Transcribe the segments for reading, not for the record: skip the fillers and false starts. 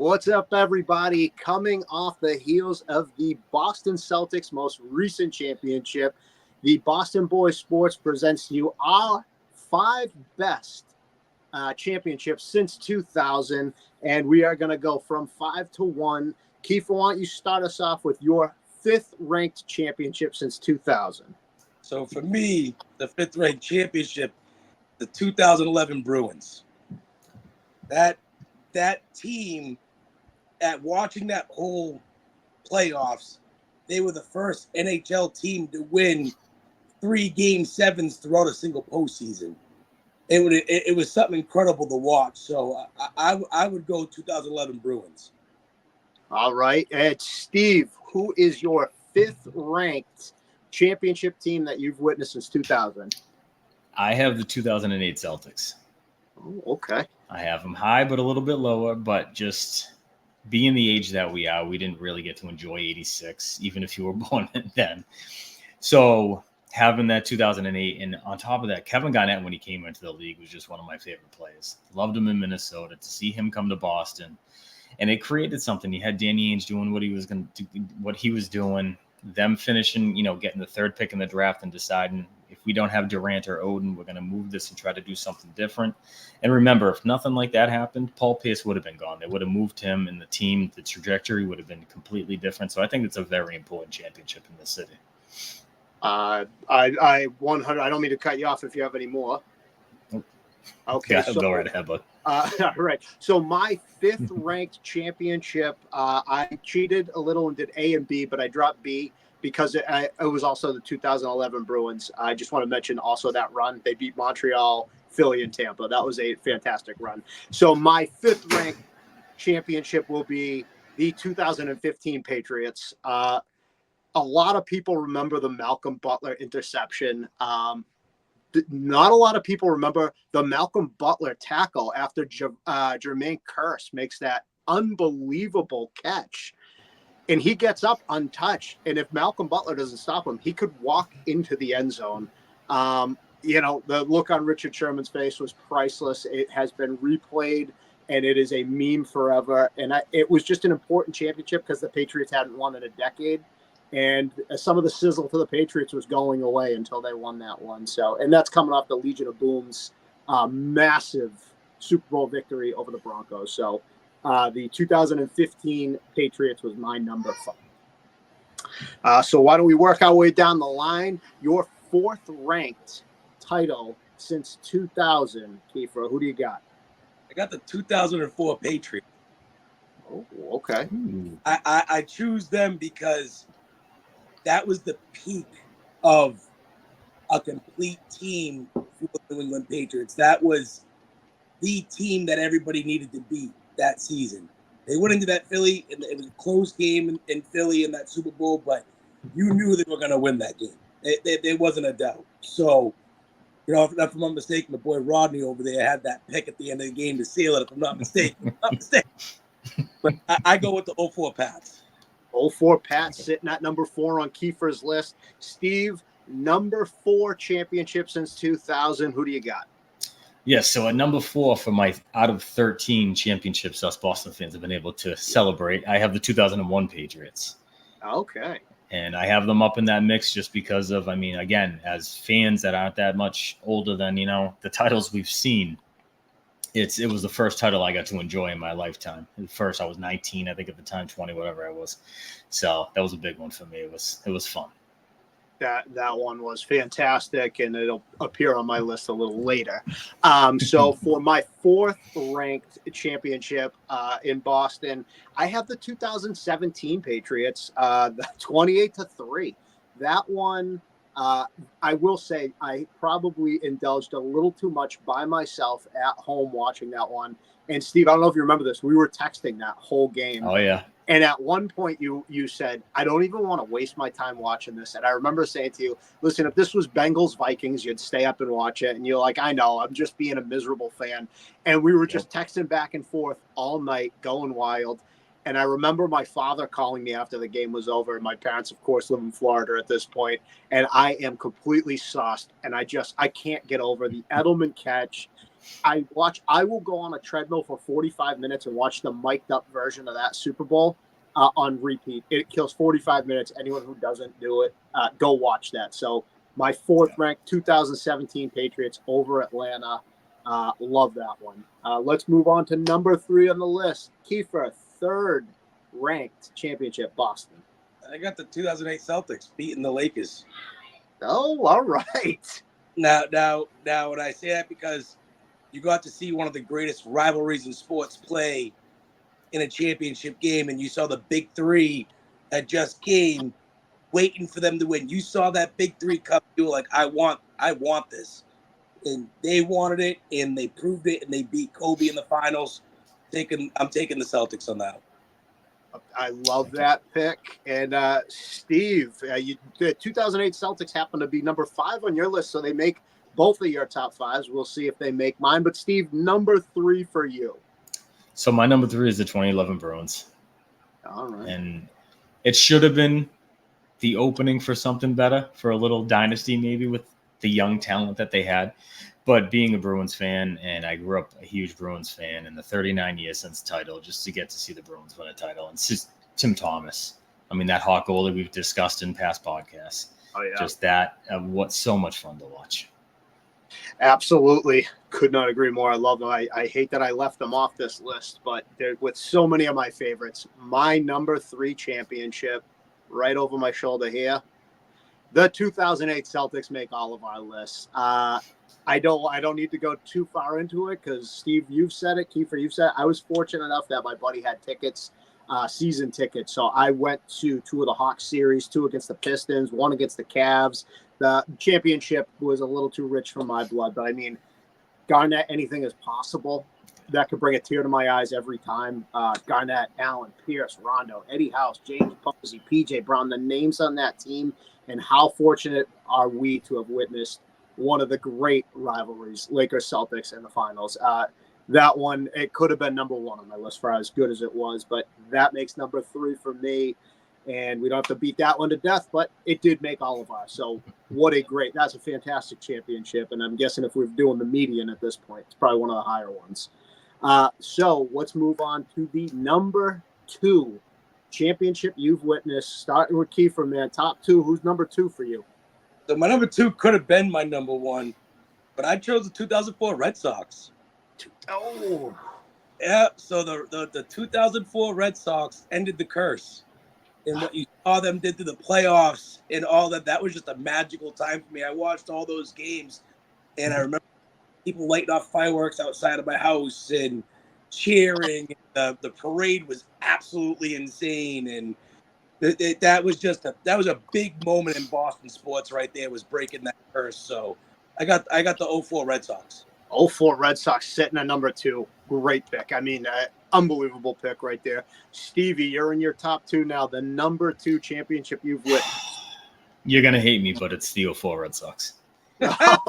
What's up, everybody? Coming off the heels of the Boston Celtics' most recent championship, the Boston Boys Sports presents you our five best championships since 2000, and we are going to go from 5 to 1. Kiefer, why don't you start us off with your fifth-ranked championship since 2000? So for me, the fifth-ranked championship, the 2011 Bruins. That team, at watching that whole playoffs, they were the first NHL team to win 3 Game 7s throughout a single postseason. It was something incredible to watch. So I would go 2011 Bruins. All right. And Steve, who is your fifth-ranked championship team that you've witnessed since 2000? I have the 2008 Celtics. Oh, okay. I have them high, but a little bit lower. But just being the age that we are, we didn't really get to enjoy 86, even if you were born then. So having that 2008, and on top of that, Kevin Garnett, when he came into the league, was just one of my favorite players. Loved him in Minnesota. To see him come to Boston, and it created something. You had Danny Ainge doing what he was going to do, what he was doing. Them finishing, getting the third pick in the draft and deciding if we don't have Durant or Odin, we're going to move this and try to do something different. And remember, if nothing like that happened, Paul Pierce would have been gone. They would have moved him, and the trajectory would have been completely different. So I think it's a very important championship in this city. I 100. I don't mean to cut you off if you have any more. Okay, yeah, go right ahead, bud. All right. So my fifth-ranked championship, I cheated a little and did A and B, but I dropped B because it was also the 2011 Bruins. I just want to mention also that run. They beat Montreal, Philly, and Tampa. That was a fantastic run. So my fifth-ranked championship will be the 2015 Patriots. A lot of people remember the Malcolm Butler interception. Not a lot of people remember the Malcolm Butler tackle after Jermaine Kearse makes that unbelievable catch. And he gets up untouched. And if Malcolm Butler doesn't stop him, he could walk into the end zone. The look on Richard Sherman's face was priceless. It has been replayed, and it is a meme forever. And it was just an important championship because the Patriots hadn't won in a decade. And some of the sizzle to the Patriots was going away until they won that one. So, and that's coming off the Legion of Boom's massive Super Bowl victory over the Broncos. So, the 2015 Patriots was my number 5. So why don't we work our way down the line? Your fourth-ranked title since 2000, Kiefer. Who do you got? I got the 2004 Patriots. Oh, okay. I choose them because that was the peak of a complete team for the New England Patriots. That was the team that everybody needed to beat that season. They went into that Philly, and it was a close game in Philly in that Super Bowl, but you knew they were going to win that game. There wasn't a doubt. So, if I'm not mistaken, the boy Rodney over there had that pick at the end of the game to seal it, if I'm not mistaken. But I go with the 04 Pats. 04 Pats sitting at number 4 on Kiefer's list. Steve, number 4 championship since 2000. Who do you got? Yes, so at number 4 for my out of 13 championships us Boston fans have been able to celebrate, I have the 2001 Patriots. Okay. And I have them up in that mix just because of, again, as fans that aren't that much older than, the titles we've seen, it was the first title I got to enjoy in my lifetime. At first, I was 19, I think at the time, 20, whatever I was. So that was a big one for me. It was fun. That one was fantastic, and it'll appear on my list a little later. So for my fourth-ranked championship in Boston, I have the 2017 Patriots, the 28-3. That one, I will say, I probably indulged a little too much by myself at home watching that one. And Steve, I don't know if you remember this. We were texting that whole game. Oh yeah. And at one point, you said, I don't even want to waste my time watching this. And I remember saying to you, listen, if this was Bengals-Vikings, you'd stay up and watch it. And you're like, I know, I'm just being a miserable fan. And we were just texting back and forth all night, going wild. And I remember my father calling me after the game was over. My parents, of course, live in Florida at this point. And I am completely sauced. And I can't get over the Edelman catch. I will go on a treadmill for 45 minutes and watch the mic'd up version of that Super Bowl on repeat. It kills 45 minutes. Anyone who doesn't do it, go watch that. So my fourth ranked 2017 Patriots over Atlanta. Love that one. Let's move on to number 3 on the list. Kiefer, third ranked championship, Boston. I got the 2008 Celtics beating the Lakers. Oh, all right. Now, when I say that, because you got to see one of the greatest rivalries in sports play in a championship game, and you saw the big three that just came, waiting for them to win. You saw that big three come. You were like, I want this, and they wanted it, and they proved it, and they beat Kobe in the finals. I'm taking the Celtics on that. I love that pick. And Steve, the 2008 Celtics happen to be number 5 on your list, so they make both of your top 5s. We'll see if they make mine. But Steve, number 3 for you. So my number 3 is the 2011 Bruins. All right. And it should have been the opening for something better, for a little dynasty maybe with the young talent that they had. But being a Bruins fan, and I grew up a huge Bruins fan, in the 39 years since title, just to get to see the Bruins win a title. And it's just Tim Thomas. I mean, that hot goalie we've discussed in past podcasts. Oh, yeah. Just that, what's so much fun to watch. Absolutely. Could not agree more. I love them. I hate that I left them off this list, but they're with so many of my favorites. My number 3 championship, right over my shoulder here. The 2008 Celtics make all of our lists. I don't need to go too far into it because Steve, you've said it. Kiefer, you've said it. I was fortunate enough that my buddy had tickets, season tickets. So I went to 2 of the Hawks series, 2 against the Pistons, 1 against the Cavs. The championship was a little too rich for my blood, but I mean, Garnett, anything is possible. That could bring a tear to my eyes every time. Garnett, Allen, Pierce, Rondo, Eddie House, James Posey, PJ Brown, the names on that team, and how fortunate are we to have witnessed one of the great rivalries, Lakers Celtics in the finals. That one, it could have been number 1 on my list for as good as it was, but that makes number 3 for me. And we don't have to beat that one to death, but it did make all of ours. So that's a fantastic championship. And I'm guessing if we're doing the median at this point, it's probably one of the higher ones. So let's move on to the number 2 championship you've witnessed, starting with Kiefer, man. Top 2, who's number 2 for you? So my number 2 could have been my number 1, but I chose the 2004 Red Sox. Oh. Yeah, so the 2004 Red Sox ended the curse. And what you saw them did to the playoffs and all that was just a magical time for me. I watched all those games, and I remember people lighting off fireworks outside of my house and cheering. The parade was absolutely insane, and that was a big moment in Boston sports right there, was breaking that curse. So I got the 04 Red Sox. 04 Red Sox sitting at number 2. Great pick. I mean, unbelievable pick right there. Stevie, you're in your top 2 now. The number 2 championship you've witnessed. You're going to hate me, but it's the 04 Red Sox.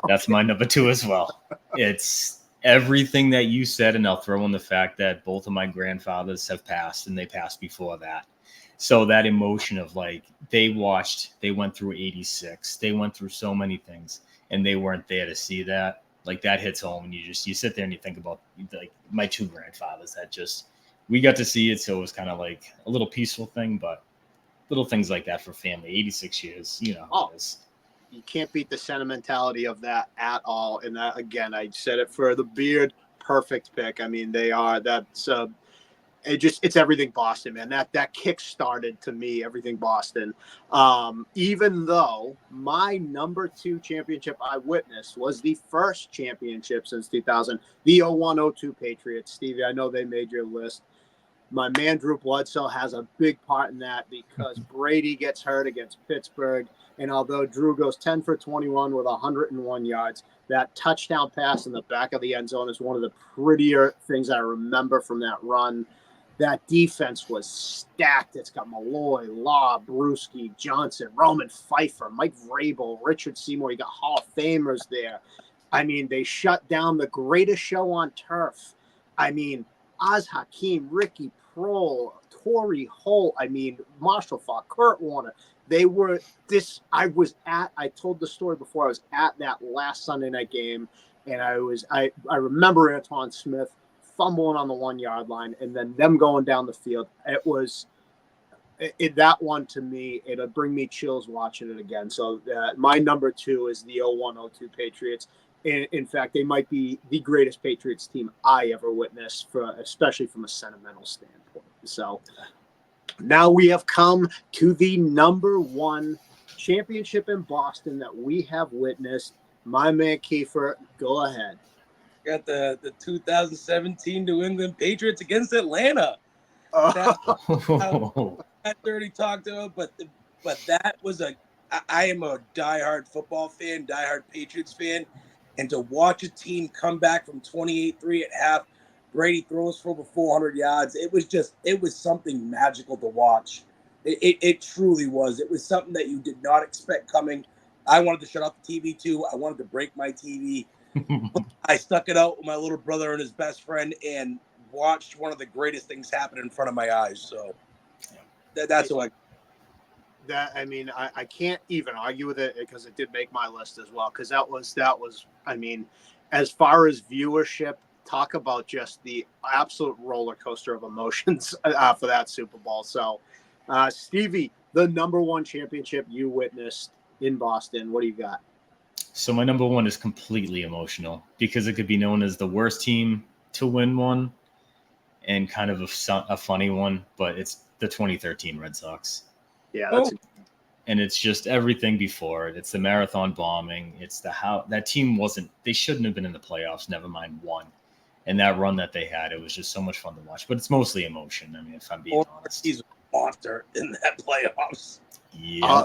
That's my number 2 as well. It's everything that you said, and I'll throw in the fact that both of my grandfathers have passed, and they passed before that. So that emotion of like, they went through 86. They went through so many things, and they weren't there to see that. Like, that hits home, and you sit there and you think about like my 2 grandfathers that we got to see it. So it was kind of like a little peaceful thing, but little things like that for family. 86 years, you know. Oh, you can't beat the sentimentality of that at all. And that, again, I said it for the beard, perfect pick. I mean, it's everything Boston, man. That kick started to me everything Boston. Even though my number 2 championship I witnessed was the first championship since 2000, the 01-02 Patriots. Stevie, I know they made your list. My man Drew Bledsoe has a big part in that because Brady gets hurt against Pittsburgh. And although Drew goes 10 for 21 with 101 yards, that touchdown pass in the back of the end zone is one of the prettier things I remember from that run. That defense was stacked. It's got Malloy, Law, Brewski, Johnson, Roman Pfeiffer, Mike Vrabel, Richard Seymour. You got Hall of Famers there. I mean, they shut down the greatest show on turf. I mean, Oz Hakeem, Ricky Prohl, Torrey Holt. I mean, Marshall Faulk, Kurt Warner. They were this. I told the story before. I was at that last Sunday night game, And I remember Antoine Smith fumbling on the 1 yard line and then them going down the field. That one to me, it'll bring me chills watching it again. So my number 2 is the 01-02 Patriots. In fact, they might be the greatest Patriots team I ever witnessed, especially from a sentimental standpoint. So now we have come to the number 1 championship in Boston that we have witnessed. My man Kiefer, go ahead. Got the 2017 New England Patriots against Atlanta. I already talked about, but that was I am a diehard football fan, diehard Patriots fan, and to watch a team come back from 28-3 at half, Brady throws for over 400 yards. It was something magical to watch. It truly was. It was something that you did not expect coming. I wanted to shut off the TV too. I wanted to break my TV. I stuck it out with my little brother and his best friend and watched one of the greatest things happen in front of my eyes. So that's what I can't even argue with it because it did make my list as well. Because that was, I mean, as far as viewership, talk about just the absolute roller coaster of emotions for that Super Bowl. So, Stevie, the number 1 championship you witnessed in Boston, what do you got? So my number 1 is completely emotional because it could be known as the worst team to win one and kind of a funny one, but it's the 2013 Red Sox. Yeah, and it's just everything before it. It's the marathon bombing. It's that team they shouldn't have been in the playoffs, never mind one. And that run that they had, it was just so much fun to watch. But it's mostly emotion. I mean, if I'm being honest. He's a monster in that playoffs. Yeah.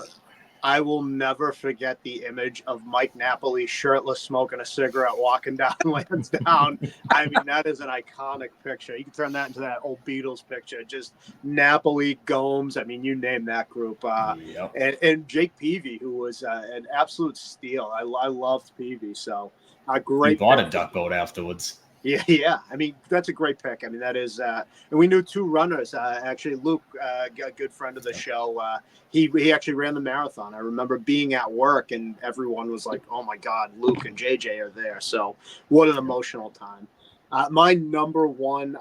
I will never forget the image of Mike Napoli shirtless, smoking a cigarette, walking down Lansdowne. I mean, that is an iconic picture. You can turn that into that old Beatles picture. Just Napoli, Gomes. I mean, you name that group. Yep. And Jake Peavy, who was an absolute steal. I loved Peavy. So a great. He bought a duck boat afterwards. Yeah. I mean, that's a great pick. I mean, that is, and we knew 2 runners. Actually, Luke, a good friend of the show, he actually ran the marathon. I remember being at work and everyone was like, "Oh my God, Luke and JJ are there." So, what an emotional time. My number 1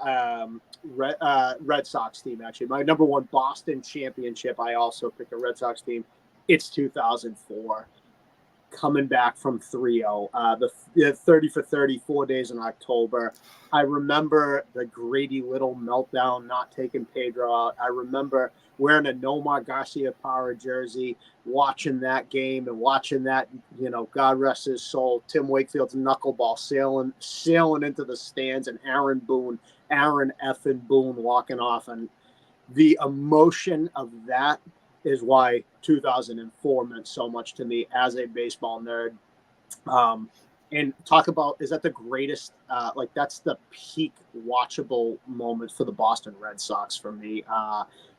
Red Sox team, actually, my number 1 Boston championship. I also picked a Red Sox team. It's 2004. Coming back from 3-0, the 30 for 30, 4 days in October. I remember the Grady Little meltdown, not taking Pedro out. I remember wearing a Nomar Garcia-Parra jersey, watching that game and watching that, God rest his soul, Tim Wakefield's knuckleball sailing into the stands and Aaron effing Boone walking off. And the emotion of that is why 2004 meant so much to me as a baseball nerd. And talk about, is that the greatest, that's the peak watchable moment for the Boston Red Sox for me.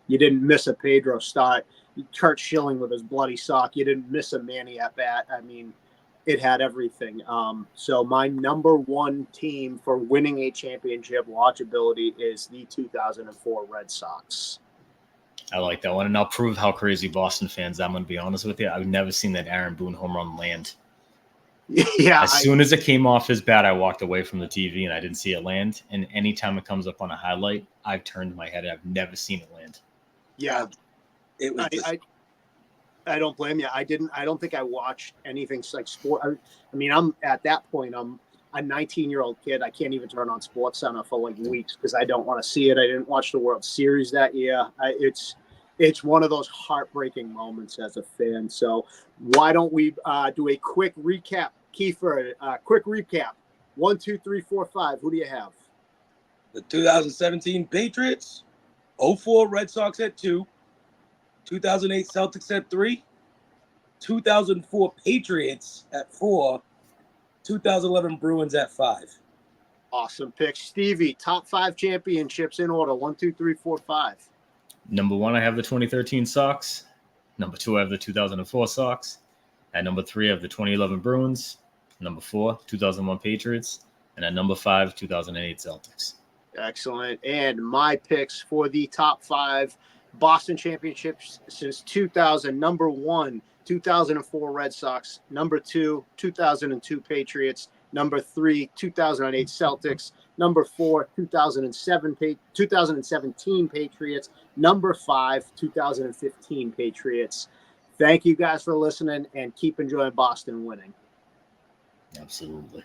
You didn't miss a Pedro start. Kurt Schilling with his bloody sock. You didn't miss a Manny at bat. I mean, it had everything. So my number 1 team for winning a championship watchability is the 2004 Red Sox. I like that one. And I'll prove how crazy Boston fans I'm going to be honest with you. I've never seen that Aaron Boone home run land. Yeah. As soon as it came off his bat, I walked away from the TV and I didn't see it land. And anytime it comes up on a highlight, I've turned my head. I've never seen it land. Yeah. It was I don't blame you. I don't think I watched anything like sport. I mean, I'm at that point, I'm a 19-year-old kid. I can't even turn on Sports Center for like weeks because I don't want to see it. I didn't watch the World Series that year. It's one of those heartbreaking moments as a fan. So why don't we do a quick recap? Kiefer, quick recap. 1, 2, 3, 4, 5. Who do you have? The 2017 Patriots, 04 Red Sox at 2, 2008 Celtics at 3, 2004 Patriots at 4, 2011 Bruins at 5. Awesome pick. Stevie, top 5 championships in order. 1, 2, 3, 4, 5. Number 1, I have the 2013 Sox. Number 2, I have the 2004 Sox. At number 3, I have the 2011 Bruins. Number 4, 2001 Patriots. And at number 5, 2008 Celtics. Excellent. And my picks for the top 5 Boston championships since 2000. Number 1, 2004 Red Sox. Number 2, 2002 Patriots. Number 3, 2008 Celtics. Number 4, 2017 Patriots. Number 5, 2015 Patriots. Thank you guys for listening, and keep enjoying Boston winning. Absolutely.